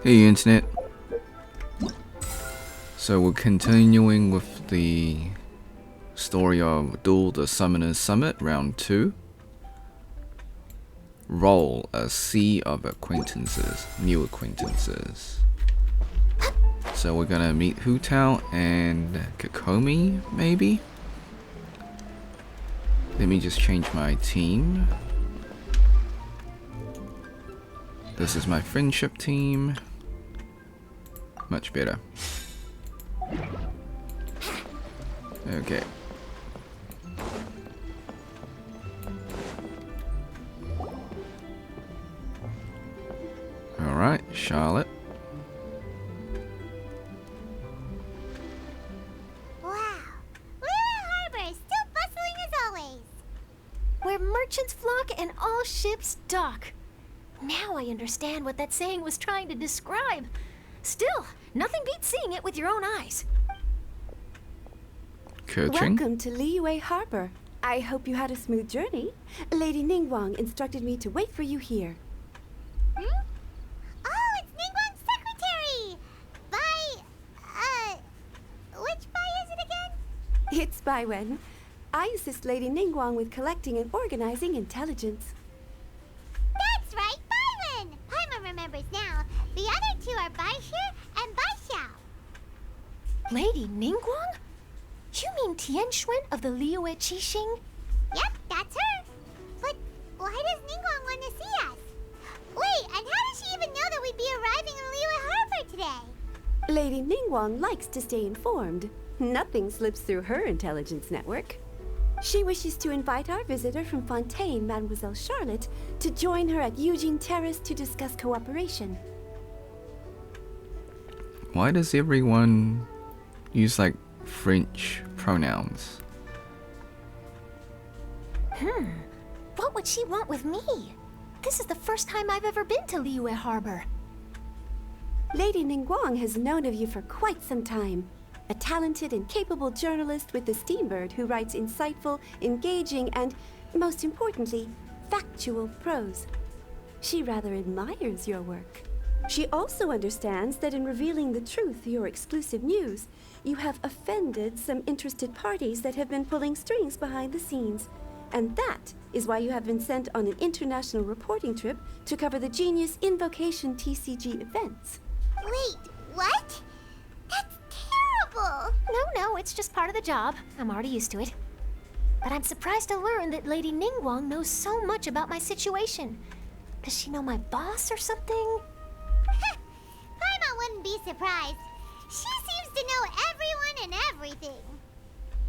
Hey internet. So we're continuing with the story of Duel the Summoner's Summit Round 2. Roll a sea of acquaintances, new acquaintances. So we're gonna meet Hu Tao and Kakomi, maybe? Let me just change my team. This is my friendship team. Much better. Okay. Alright, Charlotte. Wow. Lua Harbor is still bustling as always. Where merchants flock and all ships dock. Now I understand what that saying was trying to describe. Still, nothing beats seeing it with your own eyes. Coaching. Welcome to Liyue Harbor. I hope you had a smooth journey. Lady Ningguang instructed me to wait for you here. Hmm? Oh, it's Ningguang's secretary! Which Bai is it again? It's Baiwen. I assist Lady Ningguang with collecting and organizing intelligence. That's right, Baiwen! Paimon remembers now. The other two are Baishir and Baishao. Lady Ningguang? You mean Tian Xuan of the Liyue Qixing? Yep, that's her. But why does Ningguang want to see us? Wait, and how does she even know that we'd be arriving in Liyue Harbor today? Lady Ningguang likes to stay informed. Nothing slips through her intelligence network. She wishes to invite our visitor from Fontaine, Mademoiselle Charlotte, to join her at Eugene Terrace to discuss cooperation. Why does everyone use like French pronouns? What would she want with me? This is the first time I've ever been to Liyue Harbor. Lady Ningguang has known of you for quite some time. A talented and capable journalist with the Steambird who writes insightful, engaging, and, most importantly, factual prose. She rather admires your work. She also understands that in revealing the truth through your exclusive news, you have offended some interested parties that have been pulling strings behind the scenes. And that is why you have been sent on an international reporting trip to cover the Genius Invocation TCG events. Wait, what? That's terrible! No, it's just part of the job. I'm already used to it. But I'm surprised to learn that Lady Ningguang knows so much about my situation. Does she know my boss or something? Paimon wouldn't be surprised. She seems to know everyone and everything.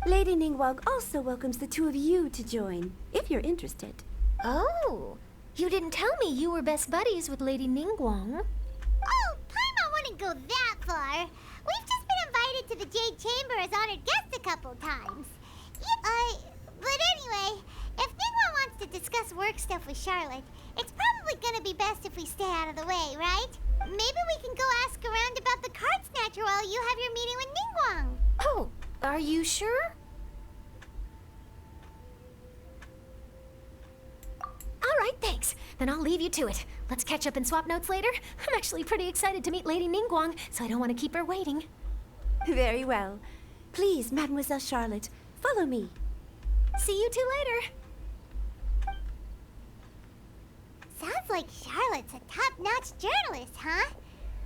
Lady Ningguang also welcomes the two of you to join, if you're interested. Oh, you didn't tell me you were best buddies with Lady Ningguang. Oh, Paimon wouldn't go that far. We've just been invited to the Jade Chamber as honored guests a couple times. But anyway, if Ningguang wants to discuss work stuff with Charlotte, it's probably gonna be best if we stay out of the way, right? Maybe we can go ask around about the card snatcher while you have your meeting with Ningguang. Oh, are you sure? All right, thanks. Then I'll leave you to it. Let's catch up and swap notes later. I'm actually pretty excited to meet Lady Ningguang, so I don't want to keep her waiting. Very well. Please, Mademoiselle Charlotte, follow me. See you two later. Sounds like Charlotte's a top-notch journalist, huh?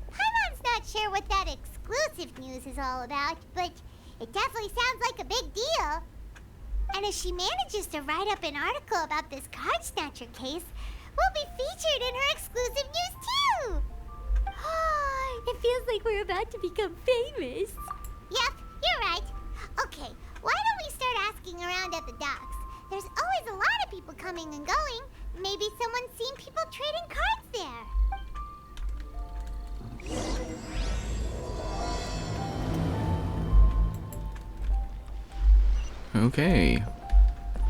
Paimon's not sure what that exclusive news is all about, but it definitely sounds like a big deal. And if she manages to write up an article about this card snatcher case, we'll be featured in her exclusive news too! It feels like we're about to become famous. Yep, you're right. Okay, why don't we start asking around at the docks? There's always a lot of people coming and going. Maybe someone's seen people trading cards there. Okay.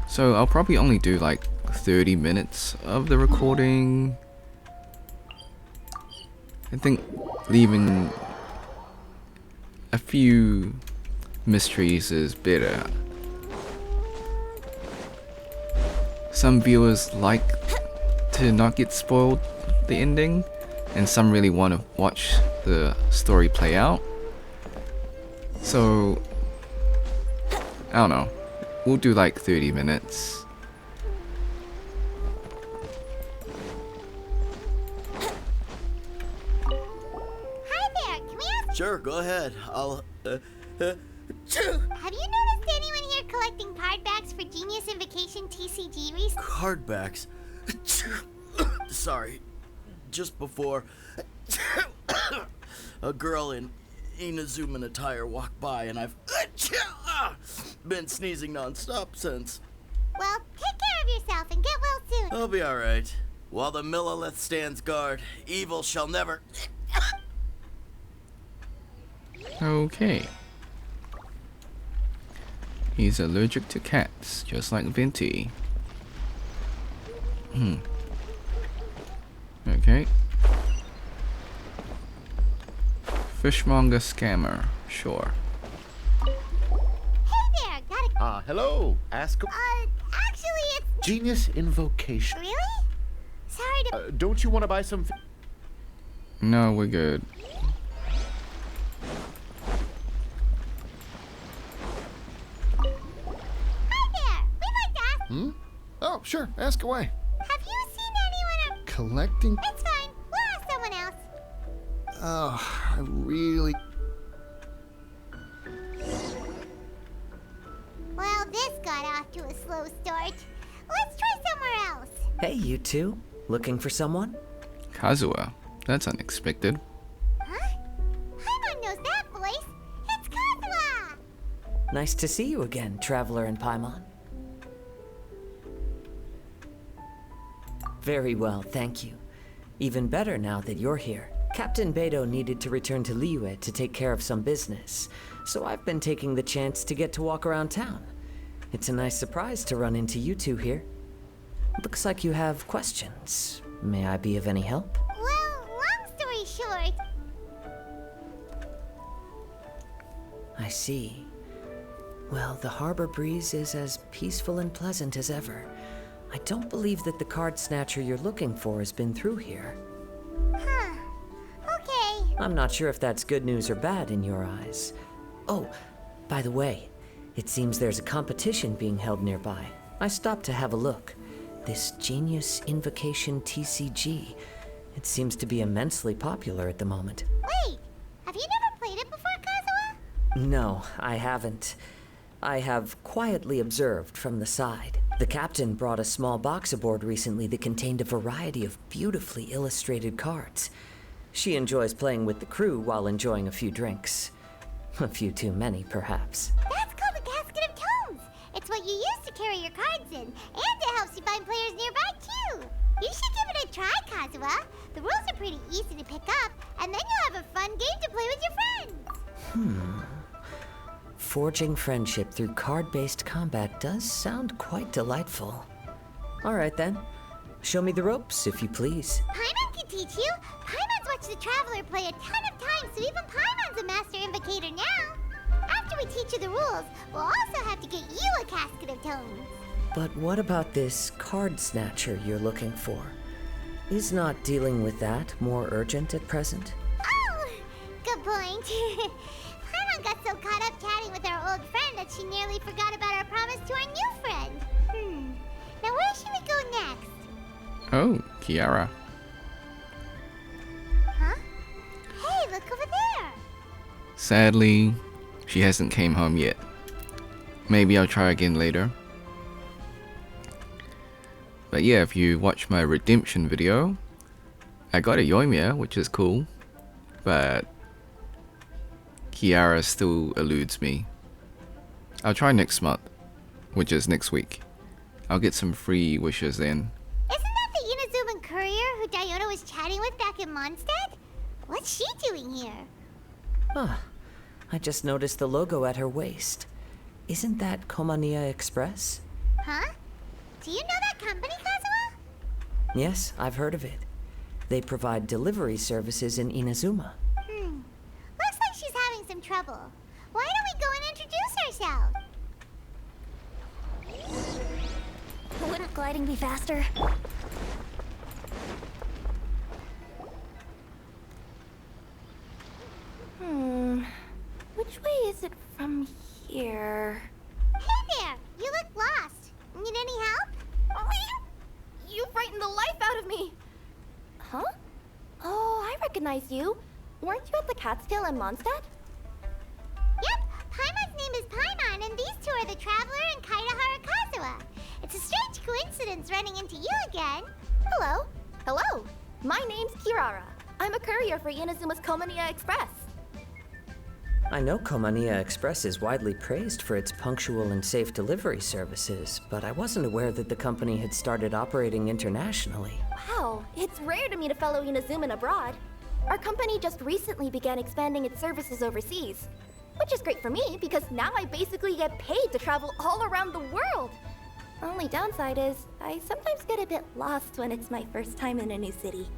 So I'll probably only do like 30 minutes of the recording. I think leaving a few mysteries is better. Some viewers like to not get spoiled the ending, and some really want to watch the story play out. So, I don't know. We'll do like 30 minutes. Hi there, can we ask? Sure, go ahead. Have you noticed anyone here collecting card backs for Genius Invocation TCG recently? Card backs. Sorry. Just before a girl in Inazuman attire walked by, and I've been sneezing nonstop since. Well, take care of yourself and get well soon. I'll be alright. While the Millilith stands guard, evil shall never. Okay. He's allergic to cats, just like Vinty. Okay. Fishmonger scammer, sure. Hey there, got a... Hello. Ask. actually, it's... Genius Invocation. Really? Sorry to... Don't you want to buy some? No, we're good. Hi there, we'd like to ask... Oh, sure. Ask away. Have you seen anyone... Collecting. It's fine, we'll ask someone else. Oh, I really. Well, this got off to a slow start. Let's try somewhere else. Hey, you two. Looking for someone? Kazuha, that's unexpected. Huh? Paimon knows that voice. It's Kazuha! Nice to see you again, Traveler and Paimon. Very well, thank you. Even better now that you're here. Captain Beidou needed to return to Liyue to take care of some business, so I've been taking the chance to get to walk around town. It's a nice surprise to run into you two here. Looks like you have questions. May I be of any help? Well, long story short... I see. Well, the harbor breeze is as peaceful and pleasant as ever. I don't believe that the card snatcher you're looking for has been through here. Huh. Okay. I'm not sure if that's good news or bad in your eyes. Oh, by the way, it seems there's a competition being held nearby. I stopped to have a look. This Genius Invocation TCG. It seems to be immensely popular at the moment. Wait, have you never played it before, Kazuha? No, I haven't. I have quietly observed from the side. The captain brought a small box aboard recently that contained a variety of beautifully illustrated cards. She enjoys playing with the crew while enjoying a few drinks. A few too many, perhaps. That's called a casket of tomes. It's what you use to carry your cards in, and it helps you find players nearby, too. You should give it a try, Kazuha. The rules are pretty easy to pick up, and then you'll have a fun game to play with your friends. Forging friendship through card-based combat does sound quite delightful. All right, then. Show me the ropes, if you please. Paimon can teach you. Paimon's watched the Traveler play a ton of times, so even Paimon's a master invocator now. After we teach you the rules, we'll also have to get you a casket of tomes. But what about this card snatcher you're looking for? Is not dealing with that more urgent at present? Oh, good point. Paimon got so caught up chatting with our old friend that she nearly forgot about our promise to our new friend. Now where should we go next? Oh, Kiara. Huh? Hey, look over there. Sadly, she hasn't came home yet. Maybe I'll try again later. But yeah, if you watch my redemption video, I got a Yoimiya, which is cool. But Kiara still eludes me. I'll try next month, which is next week. I'll get some free wishes then. Isn't that the Inazuman courier who Diona was chatting with back in Mondstadt? What's she doing here? I just noticed the logo at her waist. Isn't that Komaniya Express? Huh? Do you know that company, Kazuha? Yes, I've heard of it. They provide delivery services in Inazuma. Looks like she's having some trouble. Why don't we go and introduce ourselves? Wouldn't gliding be faster? Which way is it from here? Hey there! You look lost. Need any help? You frightened the life out of me! Huh? Oh, I recognize you. Weren't you at the Catskill in Mondstadt? Yep, Paimon's name is Paimon, and these two are the Traveler and Kaida Harakazawa. It's a strange coincidence running into you again. Hello. Hello. My name's Kirara. I'm a courier for Inazuma's Komaniya Express. I know Komaniya Express is widely praised for its punctual and safe delivery services, but I wasn't aware that the company had started operating internationally. Wow, it's rare to meet a fellow Inazuman abroad. Our company just recently began expanding its services overseas. Which is great for me, because now I basically get paid to travel all around the world. Only downside is, I sometimes get a bit lost when it's my first time in a new city.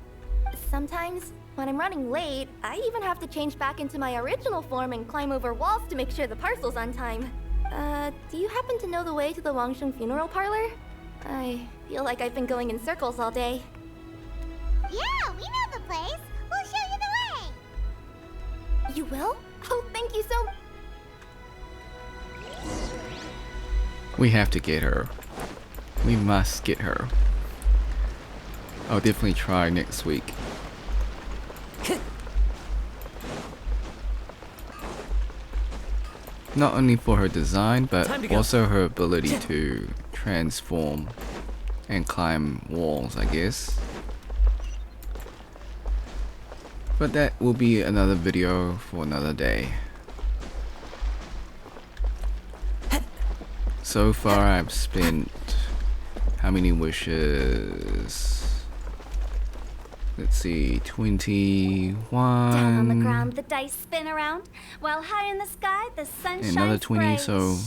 Sometimes, when I'm running late, I even have to change back into my original form and climb over walls to make sure the parcel's on time. Do you happen to know the way to the Wangsheng funeral parlor? I feel like I've been going in circles all day. Yeah, we know the place. We'll show you the way. You will? Oh, thank you so... We have to get her. We must get her. I'll definitely try next week. Not only for her design, but also her ability to transform and climb walls, I guess. But that will be another video for another day. So far I've spent how many wishes? Let's see, 21. Down on the ground, the dice spin around, while high in the sky, the sun shines Another 20, bright. so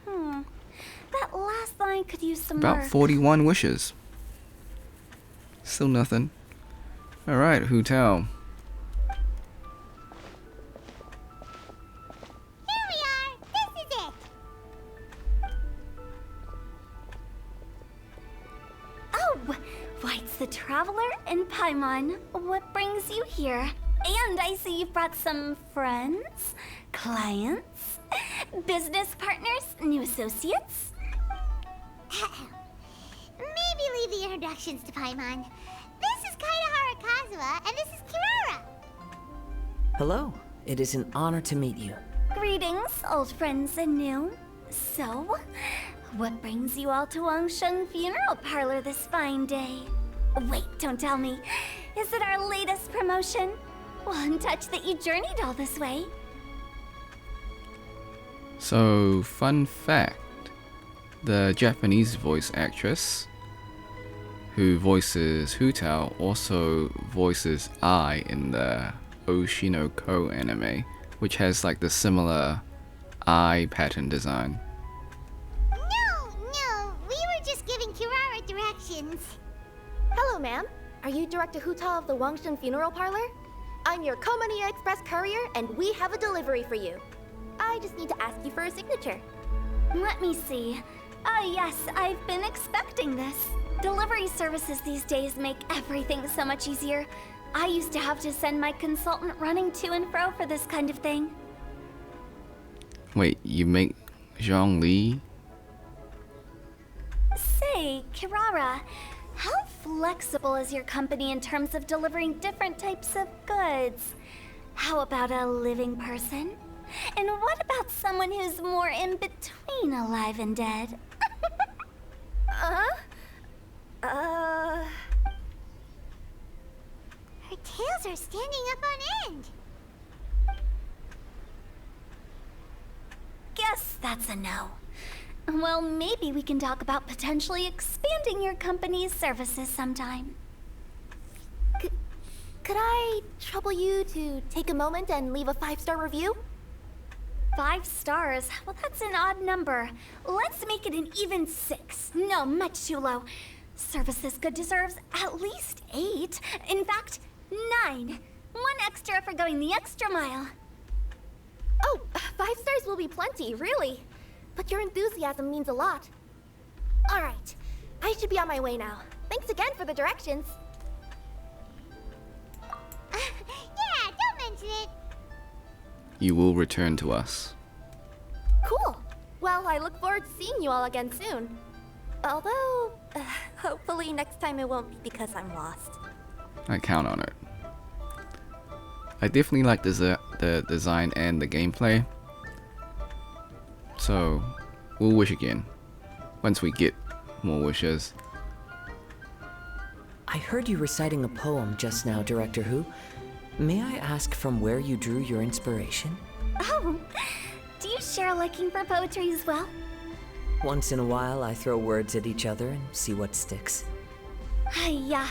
That last line could use some about work. 41 wishes. Still nothing. Alright, Hu Tao. Here we are. This is it. Oh, White's the Traveler and Paimon. What brings you here? And I see you've brought some friends, clients, business partners, new associates. Maybe leave the introductions to Paimon. This is Kaida Harakazawa, and this is Kirara. Hello. It is an honor to meet you. Greetings, old friends and new. So, what brings you all to Wangsheng Funeral Parlor this fine day? Wait, don't tell me. Is it our latest promotion? One touch that you journeyed all this way. So, fun fact. The Japanese voice actress who voices Hu Tao also voices Ai in the Oshinoko anime, which has like the similar eye pattern design. No, we were just giving Kirara directions. Hello, ma'am. Are you Director Huta of the Wangsheng Funeral Parlor? I'm your Komaniya Express courier, and we have a delivery for you. I just need to ask you for a signature. Let me see. Oh yes, I've been expecting this. Delivery services these days make everything so much easier. I used to have to send my consultant running to and fro for this kind of thing. Wait, you make Zhongli? Say, Kirara, how flexible is your company in terms of delivering different types of goods? How about a living person? And what about someone who's more in between alive and dead? Her tails are standing up on end. Guess that's a no. Well, maybe we can talk about potentially expanding your company's services sometime. Could I trouble you to take a moment and leave a 5-star review? 5 stars? Well, that's an odd number. Let's make it an even 6. No, much too low. Service this good deserves at least 8. In fact, 9. 1 extra for going the extra mile. Oh, 5 stars will be plenty, really. But your enthusiasm means a lot. All right, I should be on my way now. Thanks again for the directions. Yeah, don't mention it. you will return to us. Cool. Well, I look forward to seeing you all again soon. Although, hopefully next time it won't be because I'm lost. I count on it. I definitely like the design and the gameplay. So, we'll wish again. Once we get more wishes. I heard you reciting a poem just now, Director Who. May I ask from where you drew your inspiration? Oh, do you share a liking for poetry as well? Once in a while, I throw words at each other and see what sticks. Yeah,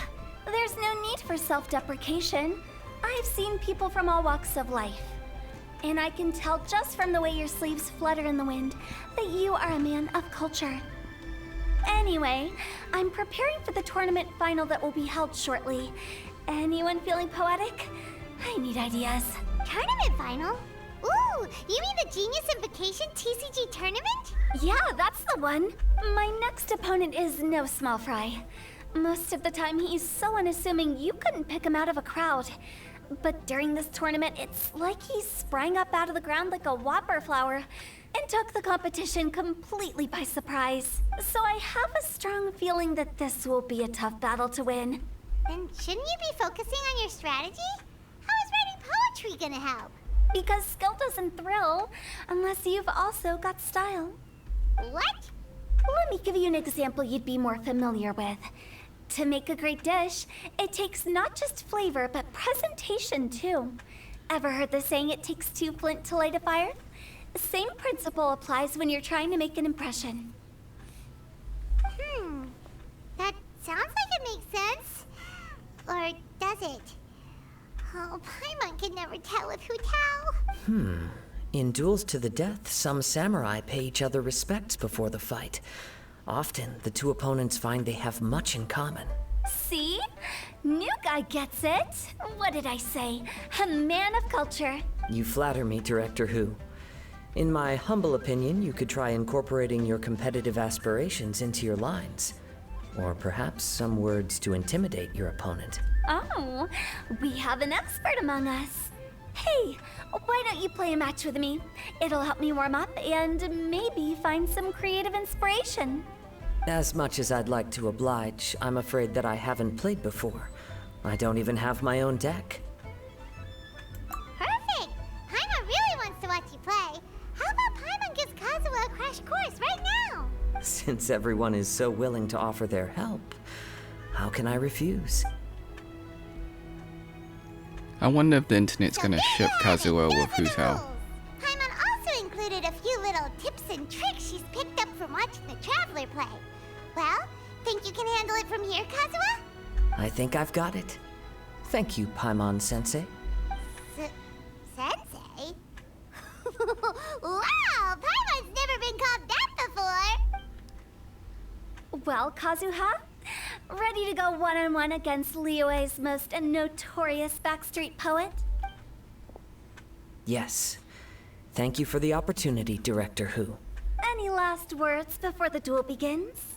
there's no need for self-deprecation. I've seen people from all walks of life. And I can tell just from the way your sleeves flutter in the wind that you are a man of culture. Anyway, I'm preparing for the tournament final that will be held shortly. Anyone feeling poetic? I need ideas. Tournament final? Ooh, you mean the Genius Invocation TCG tournament? Yeah, that's the one. My next opponent is no small fry. Most of the time, he's so unassuming you couldn't pick him out of a crowd. But during this tournament, it's like he sprang up out of the ground like a whopper flower and took the competition completely by surprise. So I have a strong feeling that this will be a tough battle to win. Then shouldn't you be focusing on your strategy? How is writing poetry gonna help? Because skill doesn't thrill unless you've also got style. What? Let me give you an example you'd be more familiar with. To make a great dish, it takes not just flavor, but presentation too. Ever heard the saying, it takes two flint to light a fire? The same principle applies when you're trying to make an impression. That sounds like it makes sense. Or does it? Oh, Paimon can never tell with Hu Tao. In duels to the death, some samurai pay each other respects before the fight. Often, the two opponents find they have much in common. See? New guy gets it. What did I say? A man of culture. You flatter me, Director Who. In my humble opinion, you could try incorporating your competitive aspirations into your lines. Or perhaps some words to intimidate your opponent. Oh, we have an expert among us. Hey, why don't you play a match with me? It'll help me warm up and maybe find some creative inspiration. As much as I'd like to oblige, I'm afraid that I haven't played before. I don't even have my own deck. Perfect! Paimon really wants to watch you play. How about Paimon gives Kazuha a crash course right now? Since everyone is so willing to offer their help, how can I refuse? I wonder if the internet's gonna So ship there you have it. Kazuo Those with are the Hu Tao. rules. Paimon also included a few little tips and tricks she's picked up from watching the Traveler play. Well, think you can handle it from here, Kazuha? I think I've got it. Thank you, Paimon-sensei. Sensei? Wow, Paimon's never been called that before. Well, Kazuha, ready to go one-on-one against Liyue's most notorious backstreet poet? Yes. Thank you for the opportunity, Director Who. Any last words before the duel begins?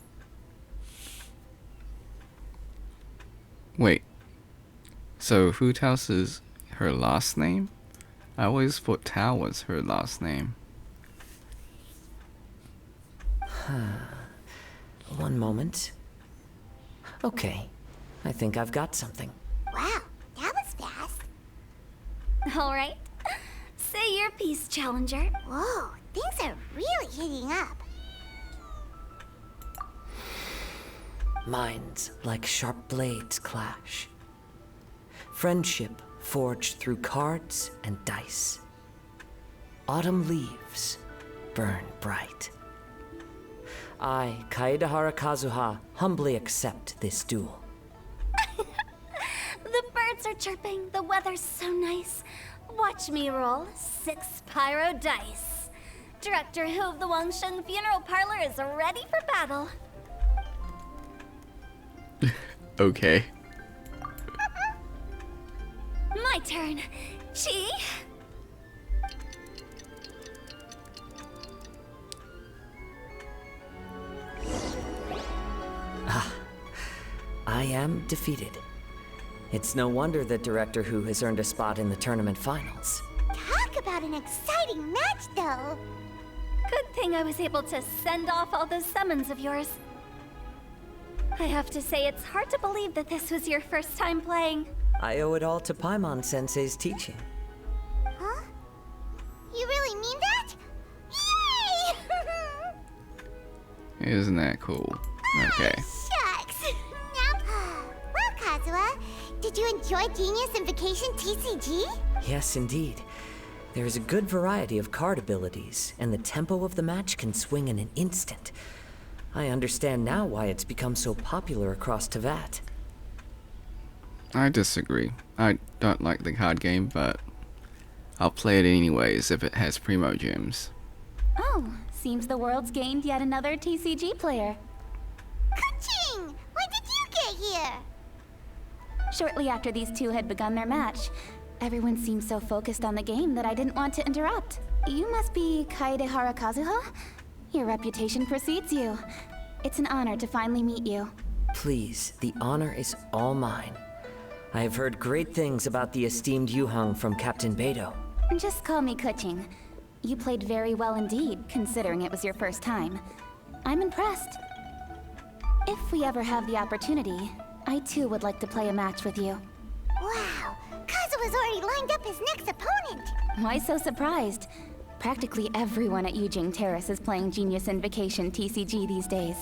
Wait. So Hu Tao's is her last name? I always thought Tao was her last name. One moment. Okay. I think I've got something. Wow, that was fast. All right. Say your piece, Challenger. Whoa, things are really heating up. Minds like sharp blades clash. Friendship forged through cards and dice. Autumn leaves burn bright. I, Kaedahara Kazuha, humbly accept this duel. The birds are chirping, the weather's so nice. Watch me roll 6 pyro dice. Director Hu of the Wangsheng Funeral Parlor is ready for battle. Okay. My turn. Chi? I am defeated. It's no wonder that Director Who has earned a spot in the tournament finals. Talk Talk about an exciting match, though. Good thing I was able to send off all those summons of yours. I have to say, it's hard to believe that this was your first time playing. I owe it all to Paimon-sensei's teaching. Huh? You really mean that? Yay! Isn't that cool? Okay. Shucks. Well, Kazuha, did you enjoy Genius Invocation TCG? Yes, indeed. There is a good variety of card abilities, and the tempo of the match can swing in an instant. I understand now why it's become so popular across Teyvat. I disagree. I don't like the card game, but I'll play it anyways if it has Primo Gems. Oh, seems the world's gained yet another TCG player. Ka-ching! When did you get here? Shortly after these two had begun their match, everyone seemed so focused on the game that I didn't want to interrupt. You must be Kaedehara Kazuha? Your reputation precedes you. It's an honor to finally meet you. Please, the honor is all mine. I have heard great things about the esteemed Yuheng from Captain Beidou. Just call me Kuching. You played very well indeed, considering it was your first time. I'm impressed. If we ever have the opportunity, I too would like to play a match with you. Wow, Kazuha's already lined up his next opponent. Why so surprised? Practically everyone at Yujing Terrace is playing Genius Invocation TCG these days.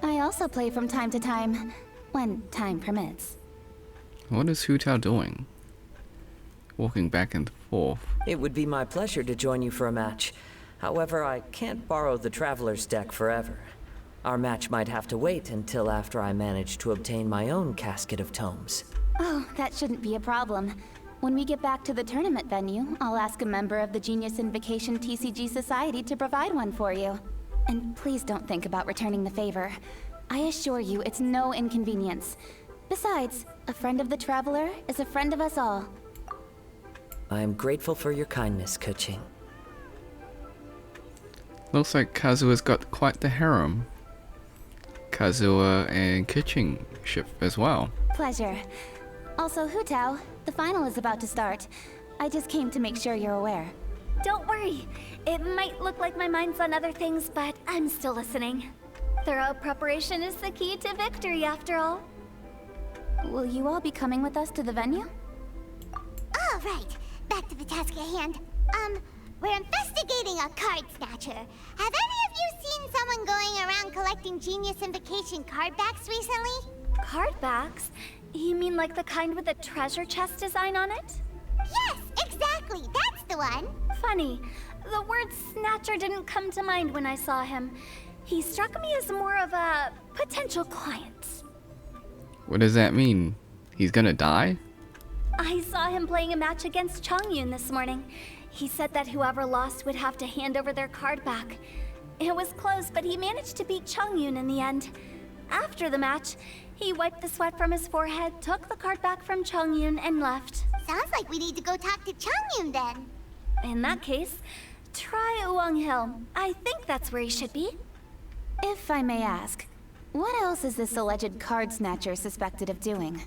I also play from time to time, when time permits. What is Hu Tao doing? Walking back and forth. It would be my pleasure to join you for a match. However, I can't borrow the Traveler's deck forever. Our match might have to wait until after I manage to obtain my own casket of tomes. Oh, that shouldn't be a problem. When we get back to the tournament venue, I'll ask a member of the Genius Invocation TCG Society to provide one for you. And please don't think about returning the favor. I assure you it's no inconvenience. Besides, a friend of the Traveler is a friend of us all. I am grateful for your kindness, Kuching. Looks like Kazuha's got quite the harem. Kazuha and Kuching ship as well. Pleasure. Also, Hu Tao, the final is about to start. I just came to make sure you're aware. Don't worry. It might look like my mind's on other things, but I'm still listening. Thorough preparation is the key to victory, after all. Will you all be coming with us to the venue? All right, back to the task at hand. We're investigating a card snatcher. Have any of you seen someone going around collecting Genius Invocation card backs recently? Card backs? You mean like the kind with a treasure chest design on it? Yes, exactly, that's the one. Funny. The word snatcher didn't come to mind when I saw him. He struck me as more of a potential client. What does that mean? He's gonna die? I saw him playing a match against Chongyun this morning. He said that whoever lost would have to hand over their card back. It was close, but he managed to beat Chongyun in the end. After the match, he wiped the sweat from his forehead, took the card back from Chongyun, and left. Sounds like we need to go talk to Chongyun then. In that case, try Uwang Hill. I think that's where he should be. If I may ask, what else is this alleged card snatcher suspected of doing?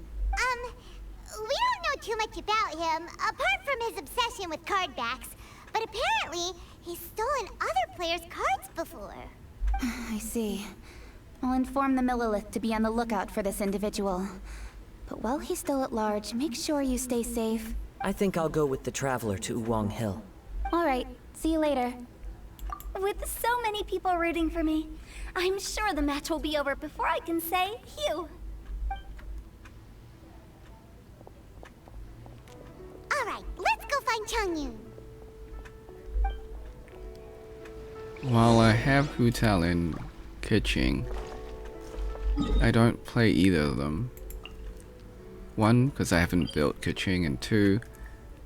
We don't know too much about him, apart from his obsession with card backs. But apparently, he's stolen other players' cards before. I see. I'll inform the Millilith to be on the lookout for this individual. But while he's still at large, make sure you stay safe. I think I'll go with the Traveler to Uwang Hill. Alright, see you later. With so many people rooting for me, I'm sure the match will be over before I can say phew. Alright, let's go find Chongyun. While I have Hu Tao and Kuching, I don't play either of them. One, because I haven't built Kuching, and two,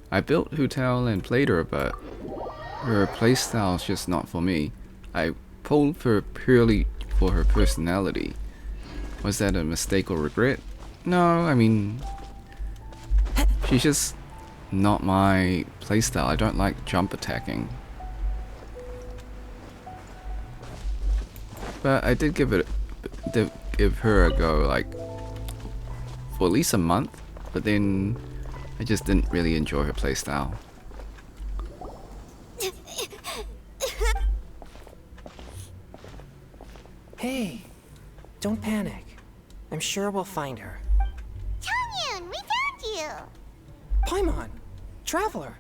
I built Hu Tao and played her, but her playstyle is just not for me. I pulled her purely for her personality. Was that a mistake or regret? No, I mean, she's just not my playstyle. I don't like jump attacking. But I did give her a go, like, for at least a month, but then I just didn't really enjoy her playstyle. Hey, don't panic. I'm sure we'll find her. Changyun, we found you! Paimon, traveler.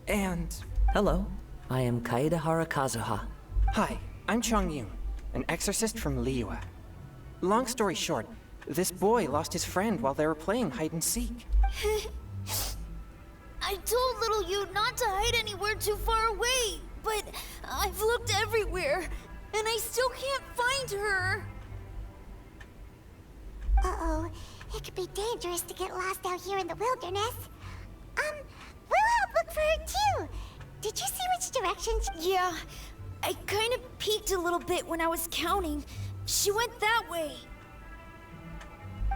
And Hello, I am Kaedahara Kazuha. hi, I'm Changyun, an exorcist from Liyue. Long story short, this boy lost his friend while they were playing hide and seek. I told little you not to hide anywhere too far away, but I've looked everywhere, and I still can't find her. Uh-oh, it could be dangerous to get lost out here in the wilderness. We'll help look for her too. Did you see which direction Yeah, I kind of peeked a little bit when I was counting. She went that way.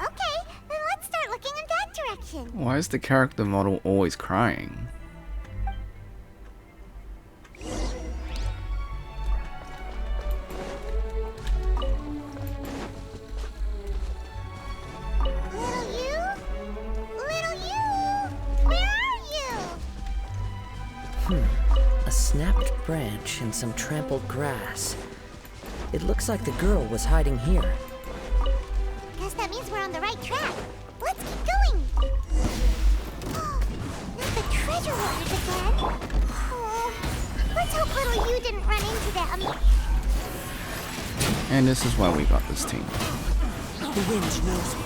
Okay, then let's start looking in that direction. Why is the character model always crying? Little you? Little you? Where are you? A snapped branch and some trampled grass. It looks like the girl was hiding here. Guess that means we're on the right track. Let's keep going. Not the treasure hoarders again. Oh, let's hope little you didn't run into them. And this is why we got this team. The wind knows me.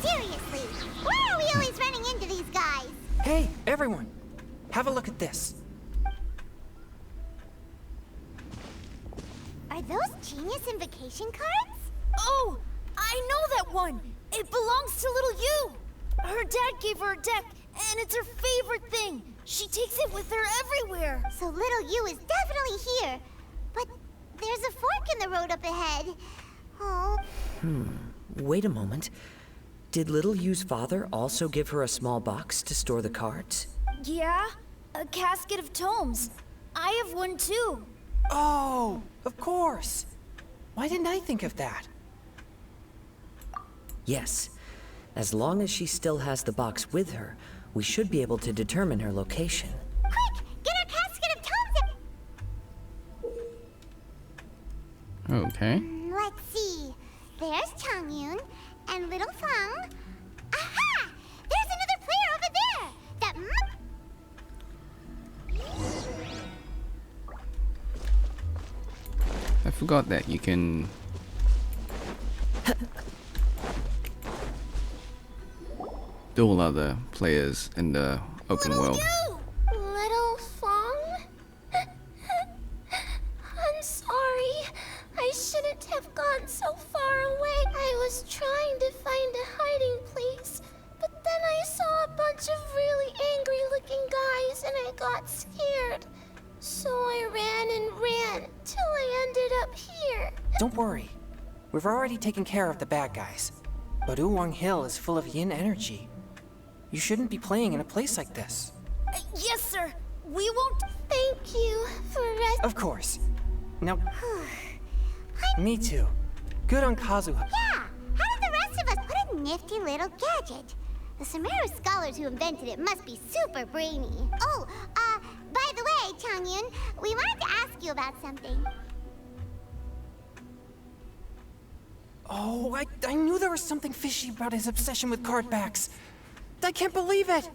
Seriously, why are we always running into these guys? Hey, everyone, have a look at this. Are those Genius Invocation cards? Oh, I know that one. It belongs to little you. Her dad gave her a deck, and it's her favorite thing. She takes it with her everywhere. So little you is definitely here. But there's a fork in the road up ahead. Oh, Wait a moment. Did Little Yu's father also give her a small box to store the cards? Yeah, a casket of tomes. I have one too. Oh, of course. Why didn't I think of that? Yes. As long as she still has the box with her, we should be able to determine her location. quick! Get our casket of tomes. Okay. Let's see. There's Changyun and little Fang. Aha! There's another player over there. That I forgot that you can duel other players in the open world. Little Fong? I'm sorry. I shouldn't have gone so far away. I was trying to find a hiding place, but then I saw a bunch of really angry-looking guys and I got scared. So I ran and ran till I ended up here. Don't worry. We've already taken care of the bad guys. But Uwang Hill is full of yin energy. You shouldn't be playing in a place like this. Yes, sir. We won't. Thank you for Of course. Now, me too. Good on Kazuha. Yeah! How did the rest of us? What a nifty little gadget. The Sumeru scholars who invented it must be super brainy. Oh, by the way, Changyun, we wanted to ask you about something. Oh, I knew there was something fishy about his obsession with card backs. I can't believe it.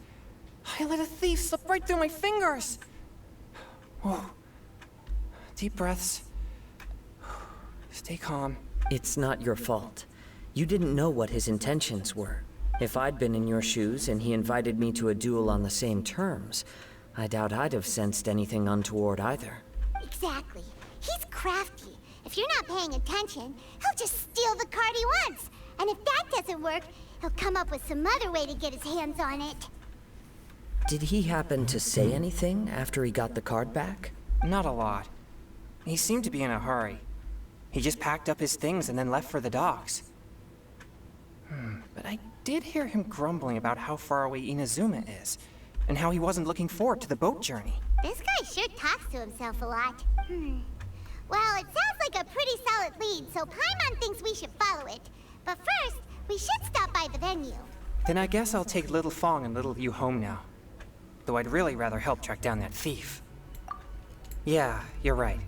I let a thief slip right through my fingers. Whoa. Deep breaths. Stay calm. It's not your fault. You didn't know what his intentions were. If I'd been in your shoes and he invited me to a duel on the same terms, I doubt I'd have sensed anything untoward either. Exactly. He's crafty. If you're not paying attention, he'll just steal the card he wants. And if that doesn't work, he'll come up with some other way to get his hands on it. Did he happen to say anything after he got the card back? Not a lot. He seemed to be in a hurry. He just packed up his things and then left for the docks. But I did hear him grumbling about how far away Inazuma is, and how he wasn't looking forward to the boat journey. This guy sure talks to himself a lot. Well, it sounds like a pretty solid lead, so Paimon thinks we should follow it. But first, we should stop by the venue. Then I guess I'll take Little Fong and Little Yu home now. Though I'd really rather help track down that thief. Yeah, you're right.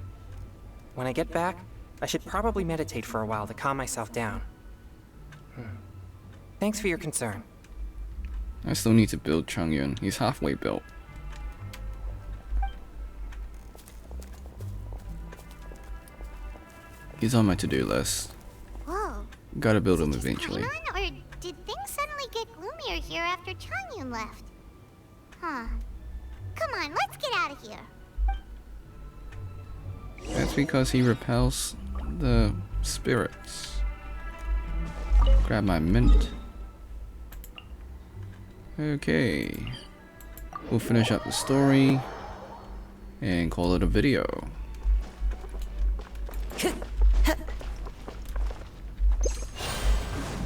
When I get back, I should probably meditate for a while to calm myself down. Thanks for your concern. I still need to build Chongyun. He's halfway built. He's on my to-do list. Whoa. Gotta build him Is it just eventually. Paimon, or did things suddenly get gloomier here after Chongyun left? Huh. Come on, let's get out of here. That's because he repels the spirits. Grab my mint. Okay. We'll finish up the story and call it a video.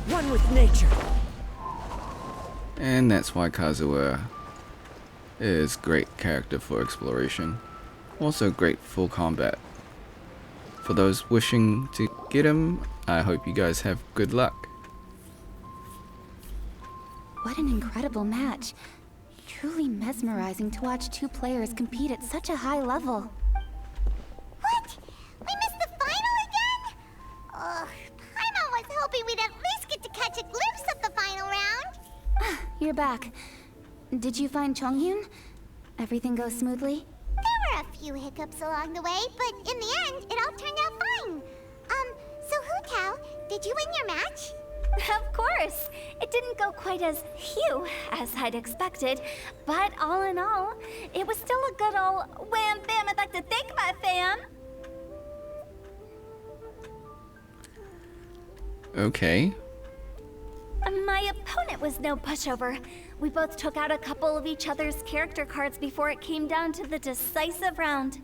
One with nature. And that's why Kazuha is great character for exploration. Also great full combat. For those wishing to get him, I hope you guys have good luck. What an incredible match. Truly mesmerizing to watch two players compete at such a high level. What? We missed the final again? Ugh, Paimon was hoping we'd at least get to catch a glimpse of the final round. You're back. Did you find Chongyun? Everything go smoothly? There were a few hiccups along the way, but in the end, it all turned out fine. So Hu Tao, did you win your match? Of course! It didn't go quite as phew as I'd expected, but all in all, it was still a good ol' wham bam I'd like to thank my fam! Okay. My opponent was no pushover. We both took out a couple of each other's character cards before it came down to the decisive round.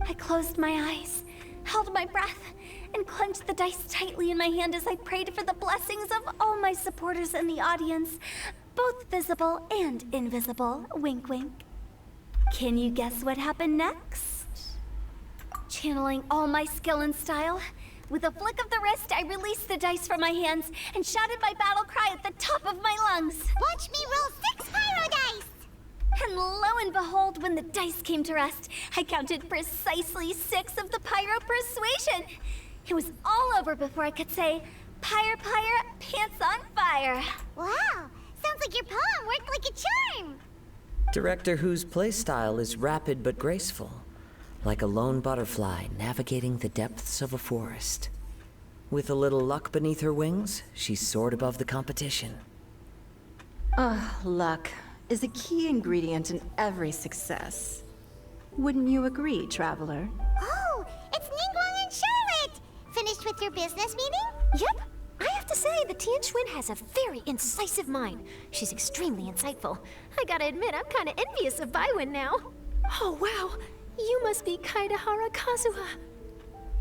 I closed my eyes, held my breath, and clenched the dice tightly in my hand as I prayed for the blessings of all my supporters in the audience, both visible and invisible. Wink, wink. Can you guess what happened next? Channeling all my skill and style, with a flick of the wrist, I released the dice from my hands and shouted my battle cry at the top of my lungs. Watch me roll 6 pyro dice! And lo and behold, when the dice came to rest, I counted precisely 6 of the pyro persuasion. It was all over before I could say, Pyre, pyre, pants on fire. Wow, sounds like your poem worked like a charm. Director Who's playstyle is rapid but graceful, like a lone butterfly navigating the depths of a forest. With a little luck beneath her wings, she soared above the competition. Luck is a key ingredient in every success. Wouldn't you agree, Traveler? Oh, it's Ningguang and Charlotte! Finished with your business meeting? Yep. I have to say, the Tian Schwinn has a very incisive mind. She's extremely insightful. I gotta admit, I'm kinda envious of Baiwen now. Oh, wow. You must be Kaedahara Kazuha.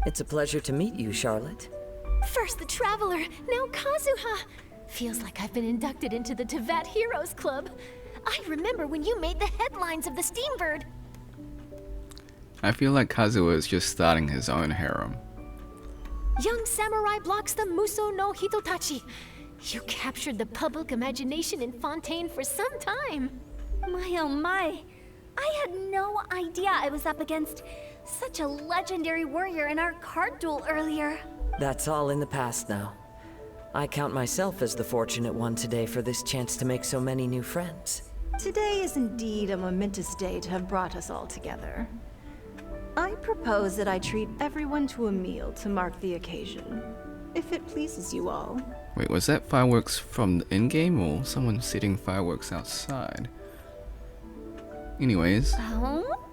It's a pleasure to meet you, Charlotte. First the Traveler, now Kazuha. Feels like I've been inducted into the Teyvat Heroes Club. I remember when you made the headlines of the Steambird. I feel like Kazuha is just starting his own harem. Young samurai blocks the Muso no Hitotachi. You captured the public imagination in Fontaine for some time. My oh my. I had no idea I was up against such a legendary warrior in our card duel earlier. That's all in the past now. I count myself as the fortunate one today for this chance to make so many new friends. Today is indeed a momentous day to have brought us all together. I propose that I treat everyone to a meal to mark the occasion, if it pleases you all. Wait, was that fireworks from the in-game or someone setting fireworks outside? Anyways. Oh,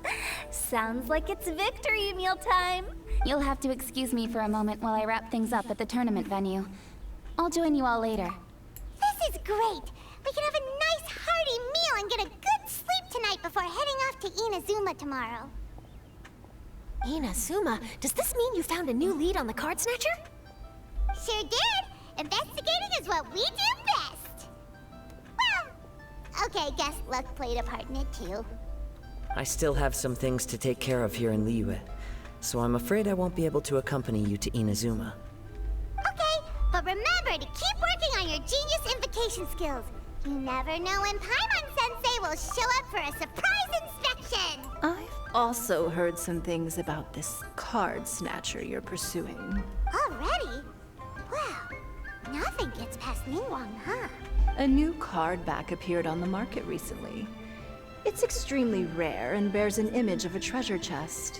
sounds like it's victory meal time. You'll have to excuse me for a moment while I wrap things up at the tournament venue. I'll join you all later. This is great! We can have a nice hearty meal and get a good sleep tonight before heading off to Inazuma tomorrow. Inazuma, does this mean you found a new lead on the Card Snatcher? Sure did! Investigating is what we do best! Well, okay, guess luck played a part in it too. I still have some things to take care of here in Liyue, so I'm afraid I won't be able to accompany you to Inazuma. Okay, but remember to keep working on your genius invocation skills. You never know when Paimon Sensei will show up for a surprise inspection! I've also heard some things about this card snatcher you're pursuing. Already? Wow. Nothing gets past Ningguang, huh? A new card back appeared on the market recently. It's extremely rare and bears an image of a treasure chest.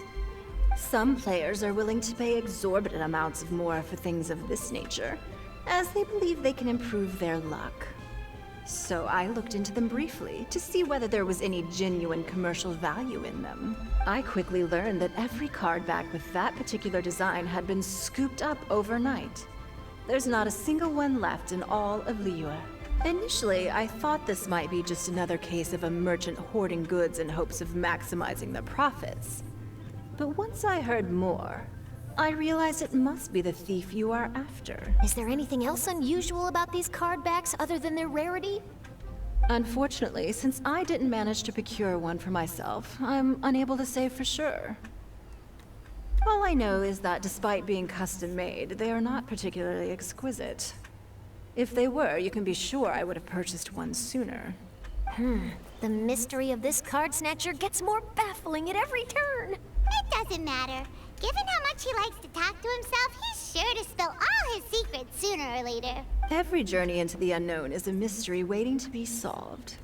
Some players are willing to pay exorbitant amounts of more for things of this nature, as they believe they can improve their luck. So I looked into them briefly to see whether there was any genuine commercial value in them. I quickly learned that every card back with that particular design had been scooped up overnight. There's not a single one left in all of Liyue. Initially, I thought this might be just another case of a merchant hoarding goods in hopes of maximizing the profits. But once I heard more, I realized it must be the thief you are after. Is there anything else unusual about these card backs other than their rarity? Unfortunately, since I didn't manage to procure one for myself, I'm unable to say for sure. All I know is that despite being custom-made, they are not particularly exquisite. If they were, you can be sure I would have purchased one sooner. The mystery of this card snatcher gets more baffling at every turn. It doesn't matter. Given how much he likes to talk to himself, he's sure to spill all his secrets sooner or later. Every journey into the unknown is a mystery waiting to be solved.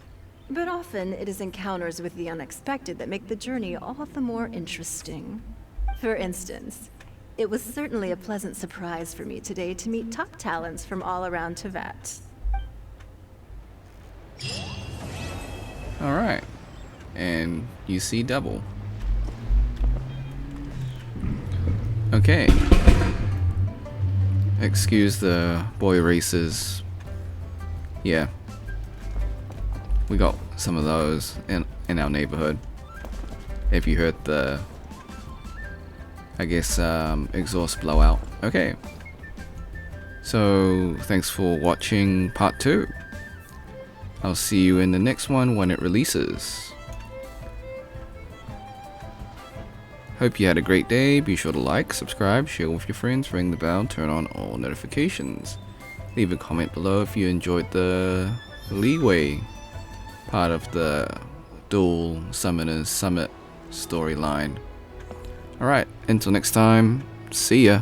But often, it is encounters with the unexpected that make the journey all the more interesting. For instance, it was certainly a pleasant surprise for me today to meet top talents from all around Teyvat. Alright. And you see double. Okay. Excuse the boy racers. Yeah. We got some of those in our neighborhood. If you heard the, I guess, exhaust blowout. Okay. So, thanks for watching part 2. I'll see you in the next one when it releases. Hope you had a great day. Be sure to like, subscribe, share with your friends, ring the bell, turn on all notifications. Leave a comment below if you enjoyed the Liyue part of the Dual Summoners Summit storyline. Alright, until next time, see ya.